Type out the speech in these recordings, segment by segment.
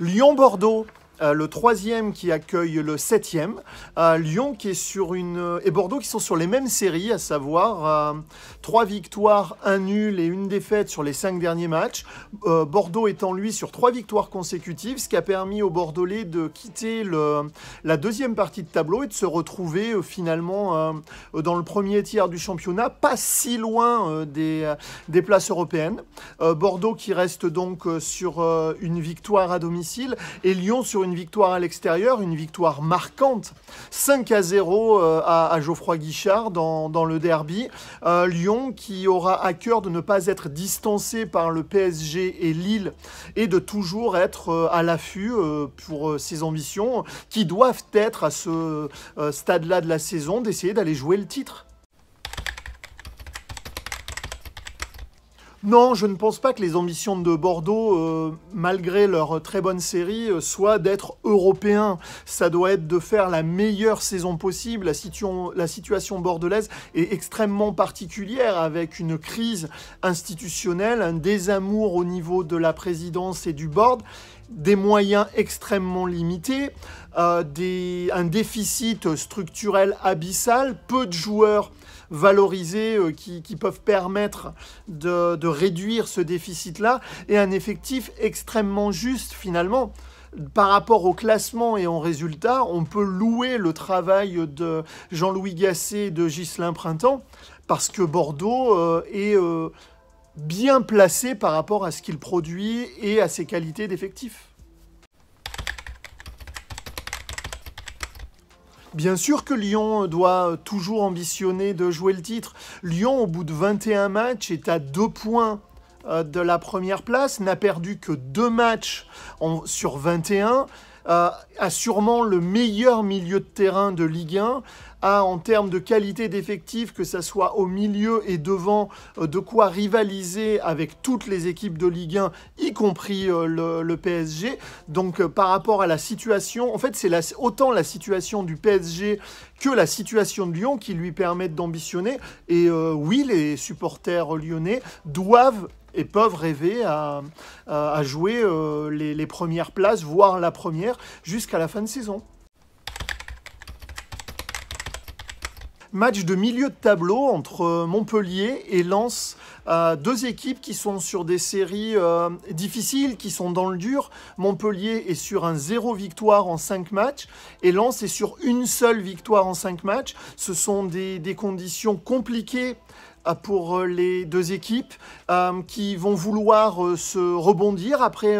Lyon-Bordeaux. Le troisième qui accueille le septième. Lyon qui est sur et Bordeaux qui sont sur les mêmes séries, à savoir 3 victoires, 1 nul et 1 défaite sur les 5 derniers matchs. Bordeaux étant lui sur 3 victoires consécutives, ce qui a permis aux Bordelais de quitter la deuxième partie de tableau et de se retrouver finalement dans le premier tiers du championnat, pas si loin des places européennes. Bordeaux qui reste donc sur une victoire à domicile et Lyon sur une victoire à l'extérieur, une victoire marquante, 5-0 à Geoffroy Guichard dans le derby. Lyon qui aura à cœur de ne pas être distancé par le PSG et Lille et de toujours être à l'affût pour ses ambitions qui doivent être à ce stade-là de la saison d'essayer d'aller jouer le titre. Non, je ne pense pas que les ambitions de Bordeaux, malgré leur très bonne série, soient d'être européens. Ça doit être de faire la meilleure saison possible. La situation bordelaise est extrêmement particulière avec une crise institutionnelle, un désamour au niveau de la présidence et du board, des moyens extrêmement limités, un déficit structurel abyssal, peu de joueurs valorisés qui peuvent permettre de réduire ce déficit-là et un effectif extrêmement juste finalement. Par rapport au classement et aux résultats, on peut louer le travail de Jean-Louis Gasset et de Ghislain Printemps parce que Bordeaux est bien placé par rapport à ce qu'il produit et à ses qualités d'effectif. Bien sûr que Lyon doit toujours ambitionner de jouer le titre. Lyon, au bout de 21 matchs, est à 2 points de la première place, n'a perdu que 2 matchs sur 21, a sûrement le meilleur milieu de terrain de Ligue 1, a en termes de qualité d'effectif, que ça soit au milieu et devant, de quoi rivaliser avec toutes les équipes de Ligue 1, y compris le PSG. Donc par rapport à la situation, en fait c'est autant la situation du PSG que la situation de Lyon qui lui permettent d'ambitionner. Et oui, les supporters lyonnais doivent et peuvent rêver à jouer les premières places, voire la première, jusqu'à la fin de saison. Match de milieu de tableau entre Montpellier et Lens, 2 équipes qui sont sur des séries difficiles, qui sont dans le dur. Montpellier est sur un 0 victoire en 5 matchs et Lens est sur une seule victoire en 5 matchs. Ce sont des conditions compliquées pour les 2 équipes qui vont vouloir se rebondir après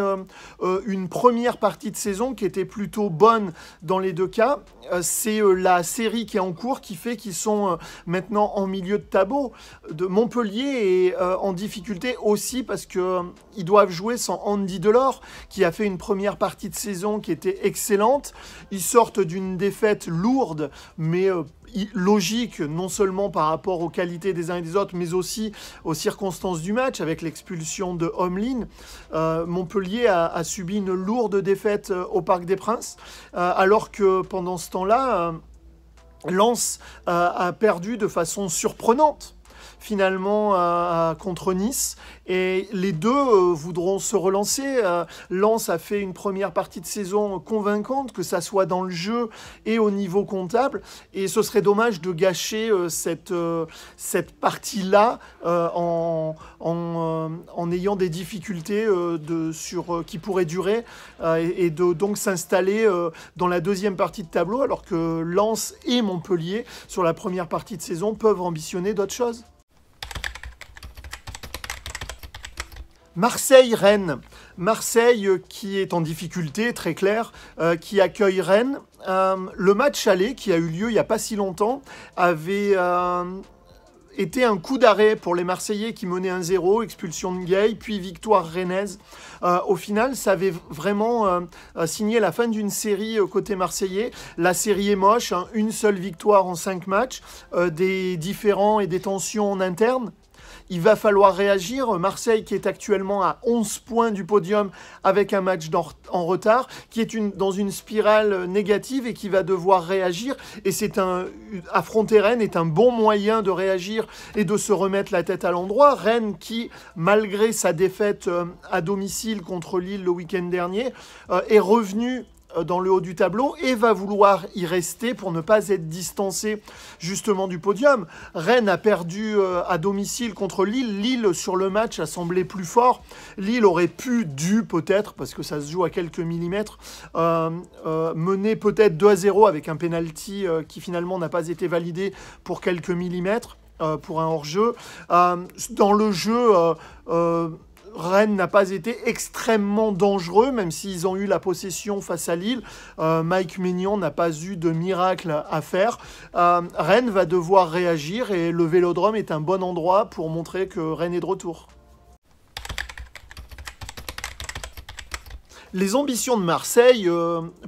une première partie de saison qui était plutôt bonne dans les 2 cas. C'est la série qui est en cours qui fait qu'ils sont maintenant en milieu de tableau. Montpellier est en difficulté aussi parce qu'ils doivent jouer sans Andy Delors qui a fait une première partie de saison qui était excellente. Ils sortent d'une défaite lourde mais logique, non seulement par rapport aux qualités des uns et des autres, mais aussi aux circonstances du match, avec l'expulsion de Homelin. Montpellier a subi une lourde défaite au Parc des Princes, alors que pendant ce temps-là, Lens a perdu de façon surprenante finalement contre Nice et les 2 voudront se relancer. Lens a fait une première partie de saison convaincante, que ça soit dans le jeu et au niveau comptable, et ce serait dommage de gâcher cette partie-là en ayant des difficultés qui pourraient durer et de donc s'installer dans la deuxième partie de tableau, alors que Lens et Montpellier sur la première partie de saison peuvent ambitionner d'autres choses. Marseille-Rennes. Marseille qui est en difficulté, très clair, qui accueille Rennes. Le match aller qui a eu lieu il n'y a pas si longtemps avait été un coup d'arrêt pour les Marseillais qui menaient 1-0, expulsion de Gueye, puis victoire rennaise. Au final, ça avait vraiment signé la fin d'une série côté marseillais. La série est moche, une seule victoire en 5 matchs, des différends et des tensions en interne. Il va falloir réagir. Marseille qui est actuellement à 11 points du podium avec un match en retard, qui est dans une spirale négative et qui va devoir réagir. Et affronter Rennes est un bon moyen de réagir et de se remettre la tête à l'endroit. Rennes qui, malgré sa défaite à domicile contre Lille le week-end dernier, est revenu dans le haut du tableau et va vouloir y rester pour ne pas être distancé justement du podium. Rennes a perdu à domicile contre Lille. Lille sur le match a semblé plus fort. Lille aurait dû peut-être, parce que ça se joue à quelques millimètres, mener peut-être 2-0 avec un penalty qui finalement n'a pas été validé pour quelques millimètres, pour un hors-jeu. Dans le jeu... Rennes n'a pas été extrêmement dangereux, même s'ils ont eu la possession face à Lille. Mike Maignan n'a pas eu de miracle à faire. Rennes va devoir réagir et le Vélodrome est un bon endroit pour montrer que Rennes est de retour. Les ambitions de Marseille,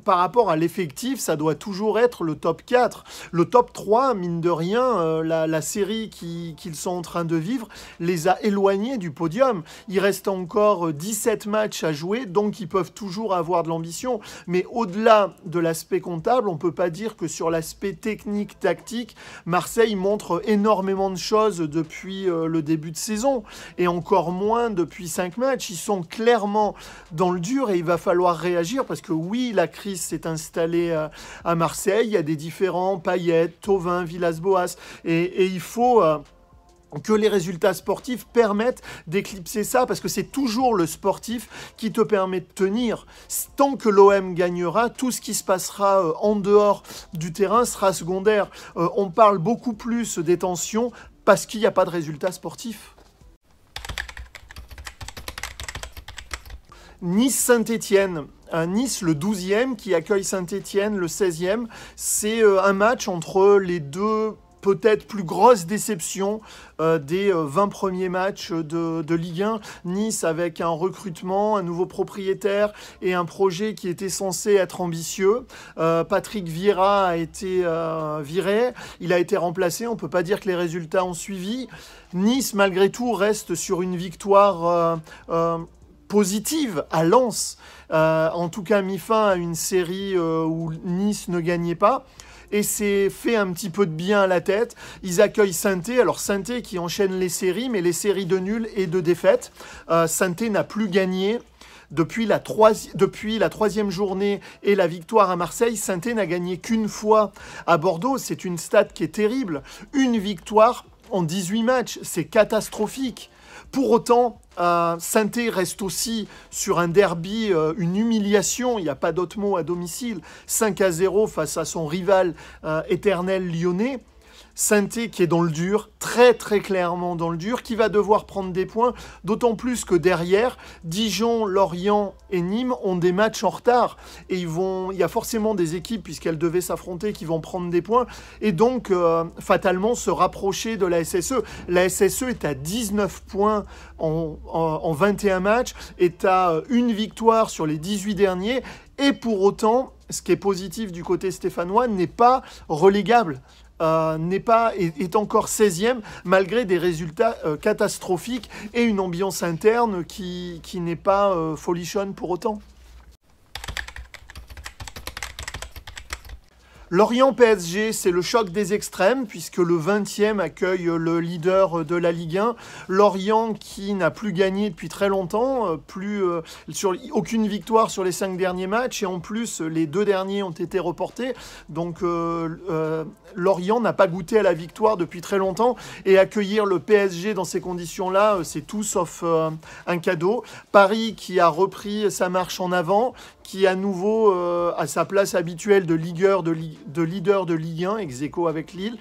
par rapport à l'effectif, ça doit toujours être le top 4. Le top 3, mine de rien, la série qu'ils sont en train de vivre les a éloignés du podium. Il reste encore 17 matchs à jouer, donc ils peuvent toujours avoir de l'ambition. Mais au-delà de l'aspect comptable, on ne peut pas dire que sur l'aspect technique, tactique, Marseille montre énormément de choses depuis le début de saison. Et encore moins depuis 5 matchs. Ils sont clairement dans le dur et il va falloir réagir parce que oui, la crise s'est installée à Marseille. Il y a des différents, Payet, Thauvin, Villas-Boas. Et il faut... que les résultats sportifs permettent d'éclipser ça, parce que c'est toujours le sportif qui te permet de tenir. Tant que l'OM gagnera, tout ce qui se passera en dehors du terrain sera secondaire. On parle beaucoup plus des tensions parce qu'il n'y a pas de résultats sportifs. Nice-Saint-Étienne. Nice, le 12e, qui accueille Saint-Étienne, le 16e. C'est un match entre les deux peut-être plus grosses déceptions des 20 premiers matchs de Ligue 1. Nice avec un recrutement, un nouveau propriétaire et un projet qui était censé être ambitieux. Patrick Vieira a été viré, il a été remplacé, on ne peut pas dire que les résultats ont suivi. Nice, malgré tout, reste sur une victoire... positive à Lens, en tout cas mis fin à une série où Nice ne gagnait pas. Et c'est fait un petit peu de bien à la tête. Ils accueillent Saint-Étienne. Alors Saint-Étienne qui enchaîne les séries, mais les séries de nuls et de défaites. Saint-Étienne n'a plus gagné depuis la troisième journée et la victoire à Marseille. Saint-Étienne n'a gagné qu'une fois à Bordeaux. C'est une stat qui est terrible. Une victoire en 18 matchs, c'est catastrophique. Pour autant, Saint-Étienne reste aussi sur un derby, une humiliation, il n'y a pas d'autre mot, à domicile, 5-0 face à son rival éternel lyonnais. Saint-Étienne qui est dans le dur, très très clairement dans le dur, qui va devoir prendre des points, d'autant plus que derrière, Dijon, Lorient et Nîmes ont des matchs en retard. Et il y a forcément des équipes, puisqu'elles devaient s'affronter, qui vont prendre des points, et donc fatalement se rapprocher de la SSE. La SSE est à 19 points en 21 matchs, est à une victoire sur les 18 derniers, et pour autant, ce qui est positif du côté stéphanois, n'est pas relégable. Est encore 16e malgré des résultats catastrophiques et une ambiance interne qui n'est pas folichonne pour autant. Lorient-PSG, c'est le choc des extrêmes, puisque le 20e accueille le leader de la Ligue 1. Lorient qui n'a plus gagné depuis très longtemps, aucune victoire sur les 5 derniers matchs, et en plus, les 2 derniers ont été reportés. Donc, Lorient n'a pas goûté à la victoire depuis très longtemps, et accueillir le PSG dans ces conditions-là, c'est tout sauf un cadeau. Paris qui a repris sa marche en avant, qui à nouveau a sa place habituelle de leader de Ligue 1, ex-aequo avec Lille.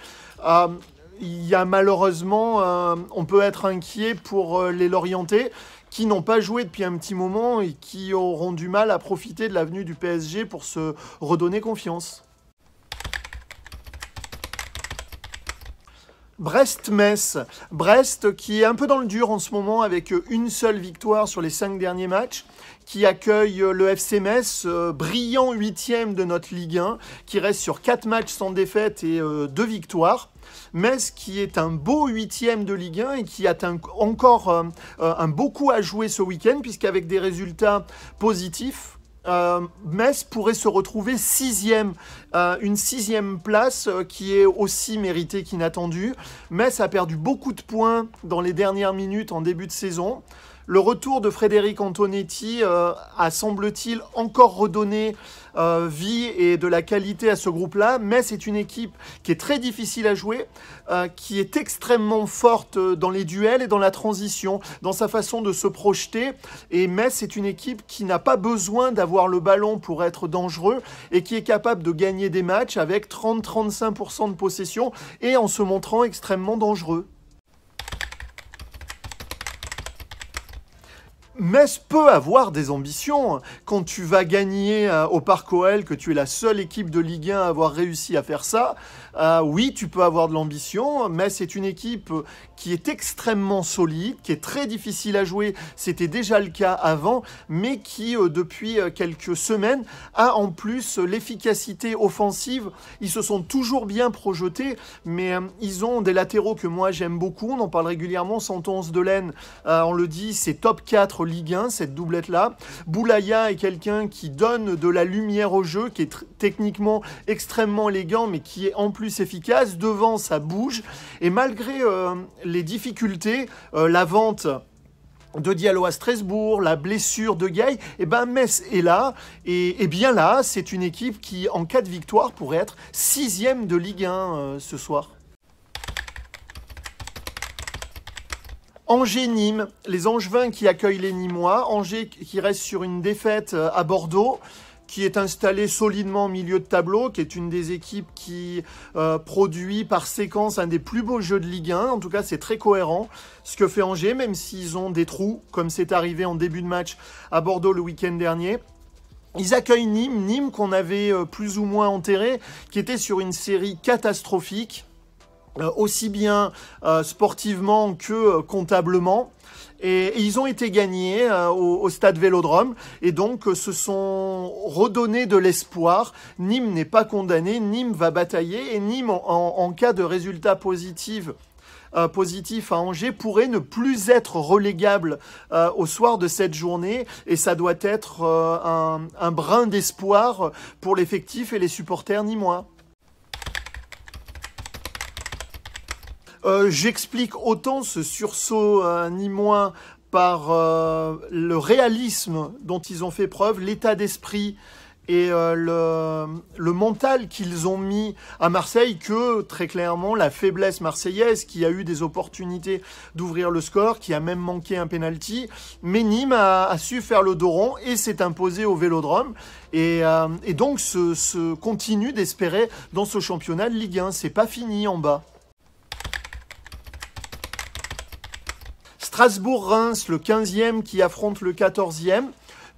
Il y a malheureusement, on peut être inquiet pour les Lorientais, qui n'ont pas joué depuis un petit moment et qui auront du mal à profiter de la venue du PSG pour se redonner confiance. Brest-Metz. Brest qui est un peu dans le dur en ce moment avec une seule victoire sur les 5 derniers matchs, qui accueille le FC Metz, brillant 8e de notre Ligue 1, qui reste sur 4 matchs sans défaite et 2 victoires. Metz qui est un beau 8e de Ligue 1 et qui a encore un beau coup à jouer ce week-end, puisqu'avec des résultats positifs, Metz pourrait se retrouver 6e, une 6e place qui est aussi méritée qu'inattendue. Metz a perdu beaucoup de points dans les dernières minutes en début de saison. Le retour de Frédéric Antonetti a, semble-t-il, encore redonné vie et de la qualité à ce groupe-là. Metz est une équipe qui est très difficile à jouer, qui est extrêmement forte dans les duels et dans la transition, dans sa façon de se projeter. Et Metz est une équipe qui n'a pas besoin d'avoir le ballon pour être dangereux et qui est capable de gagner des matchs avec 30-35% de possession et en se montrant extrêmement dangereux. Metz peut avoir des ambitions. Quand tu vas gagner au Parc OL, que tu es la seule équipe de Ligue 1 à avoir réussi à faire ça, oui, tu peux avoir de l'ambition. Metz est une équipe qui est extrêmement solide, qui est très difficile à jouer. C'était déjà le cas avant, mais qui, depuis quelques semaines, a en plus l'efficacité offensive. Ils se sont toujours bien projetés, mais ils ont des latéraux que moi j'aime beaucoup. On en parle régulièrement. Santonce Delaine, on le dit, c'est top 4 Ligue 1, cette doublette-là. Boulaya est quelqu'un qui donne de la lumière au jeu, qui est techniquement extrêmement élégant, mais qui est en plus efficace. Devant, ça bouge. Et malgré les difficultés, la vente de Diallo à Strasbourg, la blessure de Gueye, et ben Metz est là, et bien là, c'est une équipe qui, en cas de victoire, pourrait être 6e de Ligue 1 ce soir. Angers-Nîmes, les Angevins qui accueillent les Nîmois. Angers qui reste sur une défaite à Bordeaux, qui est installé solidement au milieu de tableau, qui est une des équipes qui produit par séquence un des plus beaux jeux de Ligue 1. En tout cas, c'est très cohérent ce que fait Angers, même s'ils ont des trous, comme c'est arrivé en début de match à Bordeaux le week-end dernier. Ils accueillent Nîmes, Nîmes qu'on avait plus ou moins enterré, qui était sur une série catastrophique, aussi bien sportivement que comptablement. Et ils ont été gagnés au stade Vélodrome et donc se sont redonnés de l'espoir. Nîmes n'est pas condamné, Nîmes va batailler et Nîmes, en cas de résultat positif à Angers, pourrait ne plus être relégable au soir de cette journée, et ça doit être un brin d'espoir pour l'effectif et les supporters nîmois. J'explique autant ce sursaut nîmois par le réalisme dont ils ont fait preuve, l'état d'esprit et le mental qu'ils ont mis à Marseille, que très clairement la faiblesse marseillaise, qui a eu des opportunités d'ouvrir le score, qui a même manqué un penalty, mais Nîmes a su faire le dos rond et s'est imposé au Vélodrome, et donc se continue d'espérer dans ce championnat de Ligue 1. C'est pas fini en bas. Strasbourg-Reims, le 15e qui affronte le 14e.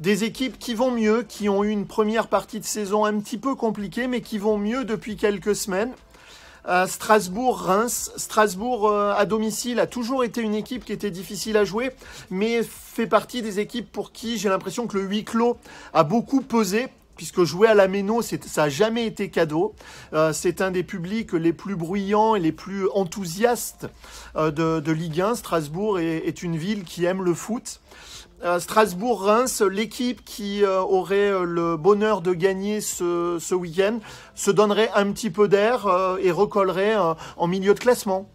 Des équipes qui vont mieux, qui ont eu une première partie de saison un petit peu compliquée, mais qui vont mieux depuis quelques semaines. Strasbourg-Reims. Strasbourg à domicile a toujours été une équipe qui était difficile à jouer, mais fait partie des équipes pour qui j'ai l'impression que le huis clos a beaucoup pesé, puisque jouer à la Méno, ça n'a jamais été cadeau. C'est un des publics les plus bruyants et les plus enthousiastes de Ligue 1. Strasbourg est une ville qui aime le foot. Strasbourg-Reims, l'équipe qui aurait le bonheur de gagner ce week-end, se donnerait un petit peu d'air et recollerait en milieu de classement.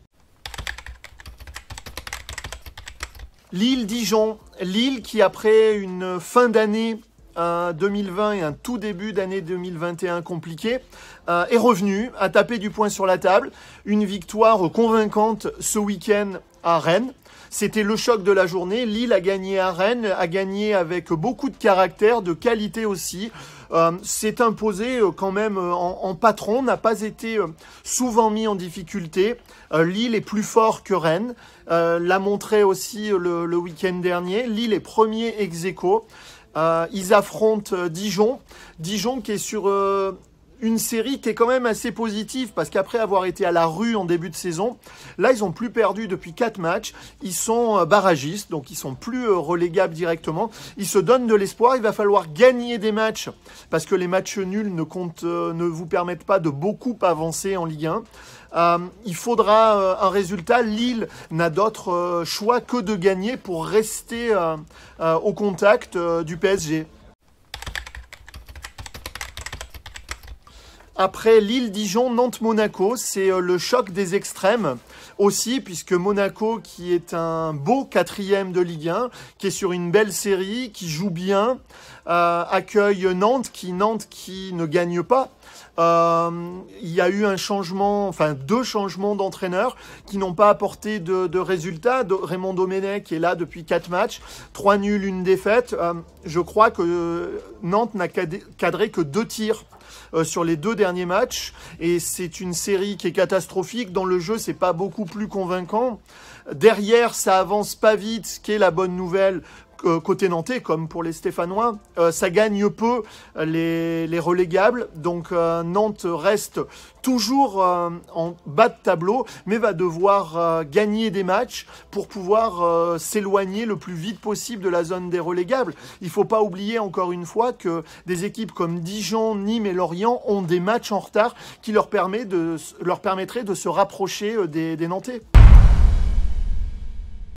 Lille-Dijon. Lille qui, après une fin d'année 2020 et un tout début d'année 2021 compliqué, est revenu à taper du poing sur la table. Une victoire convaincante ce week-end à Rennes. C'était le choc de la journée. Lille a gagné à Rennes, a gagné avec beaucoup de caractère, de qualité aussi. S'est imposé quand même en patron, n'a pas été souvent mis en difficulté. Lille est plus fort que Rennes, l'a montré aussi le week-end dernier. Lille est premier ex aequo. Ils affrontent Dijon. Dijon qui est sur une série qui est quand même assez positive parce qu'après avoir été à la rue en début de saison, là ils ont plus perdu depuis 4 matchs, ils sont barragistes, donc ils sont plus relégables directement, ils se donnent de l'espoir, il va falloir gagner des matchs parce que les matchs nuls ne vous permettent pas de beaucoup avancer en Ligue 1. Il faudra un résultat. Lille n'a d'autre choix que de gagner pour rester au contact du PSG. Après Lille, Dijon, Nantes, Monaco, c'est le choc des extrêmes aussi, puisque Monaco, qui est un beau 4e de Ligue 1, qui est sur une belle série, qui joue bien, accueille Nantes qui ne gagne pas. Il y a eu deux changements d'entraîneur qui n'ont pas apporté de résultats. Raymond Domenech est là depuis 4 matchs, 3 nuls, 1 défaite. Je crois que Nantes n'a cadré que 2 tirs sur les 2 derniers matchs, et c'est une série qui est catastrophique. Dans le jeu, c'est pas beaucoup plus convaincant. Derrière, ça avance pas vite, ce qui est la bonne nouvelle côté nantais, comme pour les Stéphanois. Ça gagne peu les relégables, donc Nantes reste toujours en bas de tableau, mais va devoir gagner des matchs pour pouvoir s'éloigner le plus vite possible de la zone des relégables. Il ne faut pas oublier encore une fois que des équipes comme Dijon, Nîmes et Lorient ont des matchs en retard qui leur permettraient de se rapprocher des Nantais.